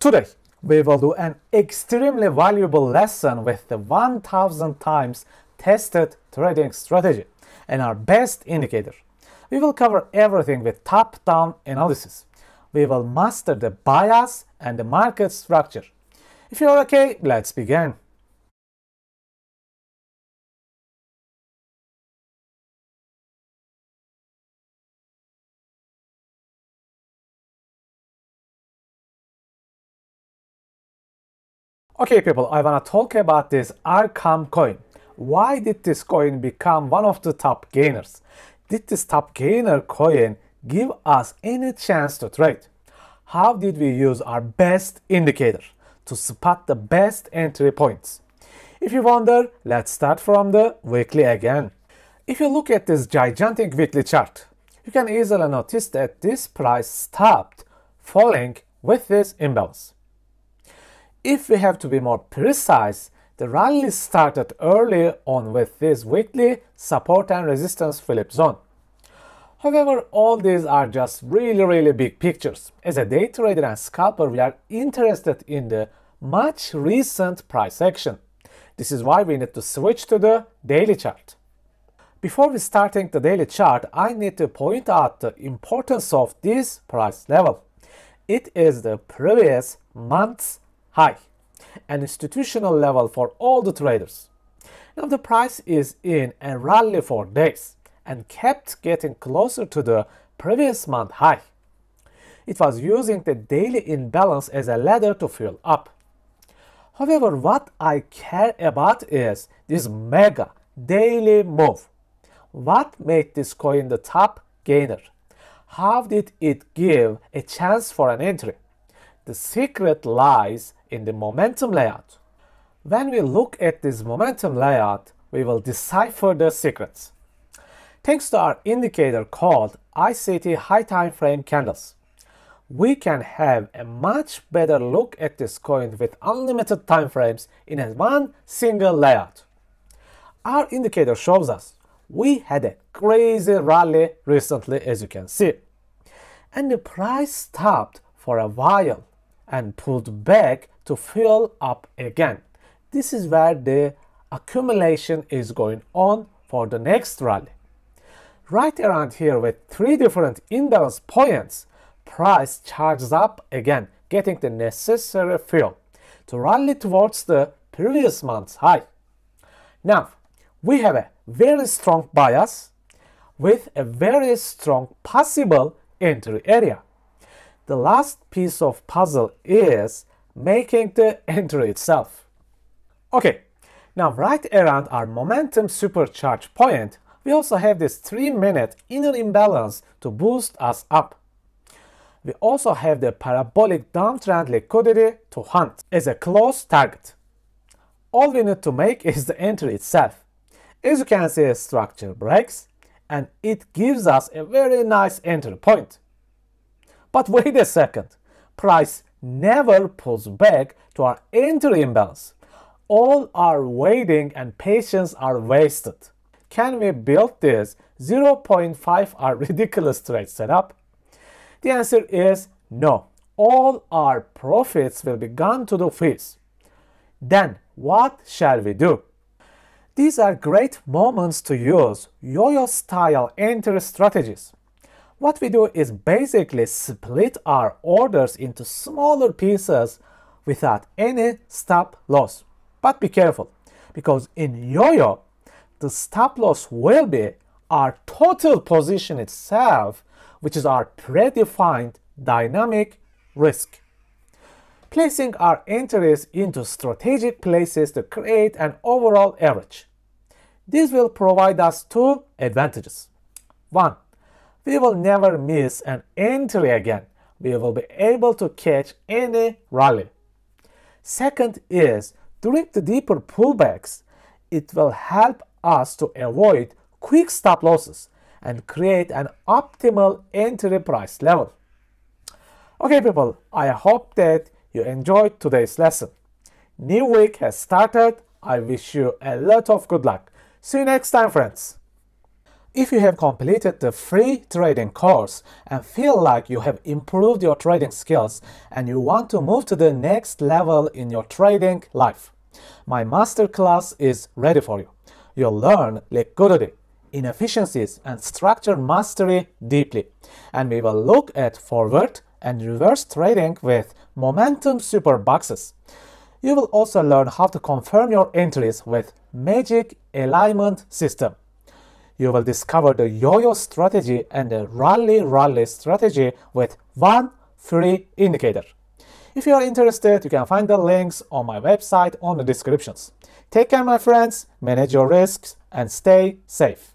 Today, we will do an extremely valuable lesson with the 1000 times tested trading strategy and our best indicator. We will cover everything with top-down analysis. We will master the bias and the market structure. If you're okay, let's begin. Okay people, I wanna talk about this Arkham coin. Why did this coin become one of the top gainers? Did this top gainer coin give us any chance to trade? How did we use our best indicator to spot the best entry points? If you wonder, let's start from the weekly again. If you look at this gigantic weekly chart, you can easily notice that this price stopped falling with this imbalance. If we have to be more precise, the rally started early on with this weekly support and resistance flip zone. However, all these are just really big pictures. As a day trader and scalper, we are interested in the much recent price action. This is why we need to switch to the daily chart. Before we starting the daily chart, I need to point out the importance of this price level. It is the previous month's high, an institutional level for all the traders. Now the price is in a rally for days and kept getting closer to the previous month high. It was using the daily imbalance as a ladder to fuel up. However, what I care about is this mega daily move. What made this coin the top gainer? How did it give a chance for an entry? The secret lies in the momentum layout. When we look at this momentum layout, we will decipher the secrets. Thanks to our indicator called ICT High Time Frame Candles, we can have a much better look at this coin with unlimited time frames in one single layout. Our indicator shows us we had a crazy rally recently, as you can see, and the price stopped for a while and pulled back to fill up again. This is where the accumulation is going on for the next rally. Right around here with 3 different imbalance points, price charges up again, getting the necessary fuel to rally towards the previous month's high. Now, we have a very strong bias with a very strong possible entry area. The last piece of puzzle is making the entry itself. Okay, now right around our momentum supercharge point, we also have this 3-minute inner imbalance to boost us up. We also have the parabolic downtrend liquidity to hunt as a close target. All we need to make is the entry itself. As you can see, the structure breaks and it gives us a very nice entry point. But wait a second, price never pulls back to our entry imbalance. All our waiting and patience are wasted. Can we build this 0.5 ridiculous trade setup? The answer is no. All our profits will be gone to the fees. Then what shall we do? These are great moments to use yo-yo style entry strategies. What we do is basically split our orders into smaller pieces without any stop loss. But be careful, because in yo-yo, the stop loss will be our total position itself, which is our predefined dynamic risk. Placing our entries into strategic places to create an overall average. This will provide us 2 advantages. 1. We will never miss an entry again. We will be able to catch any rally. Second is, during the deeper pullbacks, it will help us to avoid quick stop losses and create an optimal entry price level. Okay people, I hope that you enjoyed today's lesson. New week has started. I wish you a lot of good luck. See you next time, friends. If you have completed the free trading course and feel like you have improved your trading skills and you want to move to the next level in your trading life, my masterclass is ready for you. You'll learn liquidity, inefficiencies, and structure mastery deeply. And we will look at forward and reverse trading with momentum super boxes. You will also learn how to confirm your entries with magic alignment system. You will discover the yo-yo strategy and the rally strategy with one free indicator. If you are interested, you can find the links on my website on the descriptions. Take care, my friends, manage your risks, and stay safe.